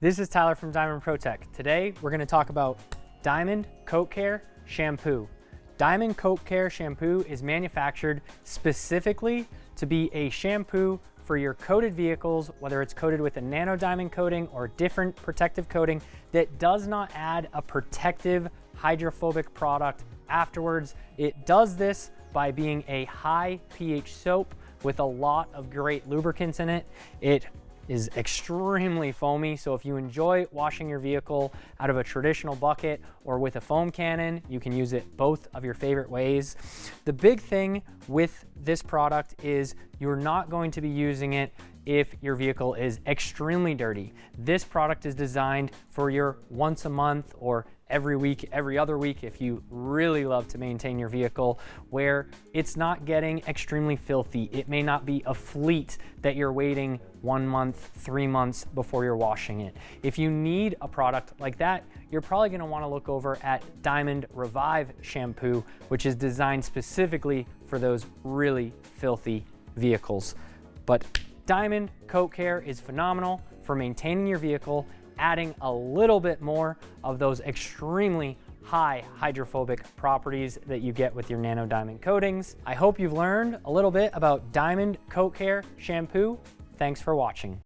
This is Tyler from Diamond ProTech. Today, we're going to talk about Diamond Coat Care Shampoo. Diamond Coat Care Shampoo is manufactured specifically to be a shampoo for your coated vehicles, whether it's coated with a nano diamond coating or different protective coating that does not add a protective hydrophobic product afterwards. It does this by being a high pH soap with a lot of great lubricants in it. It is extremely foamy, so if you enjoy washing your vehicle out of a traditional bucket or with a foam cannon, you can use it both of your favorite ways. The big thing with this product is you're not going to be using it if your vehicle is extremely dirty. This product is designed for your once a month or every week, every other week, if you really love to maintain your vehicle, where it's not getting extremely filthy. It may not be a fleet that you're waiting 1 month, 3 months before you're washing it. If you need a product like that, you're probably gonna wanna look over at Diamond Revive Shampoo, which is designed specifically for those really filthy vehicles. But Diamond Coat Care is phenomenal for maintaining your vehicle, adding a little bit more of those extremely high hydrophobic properties that you get with your nano diamond coatings. I hope you've learned a little bit about Diamond Coat Care Shampoo. Thanks for watching.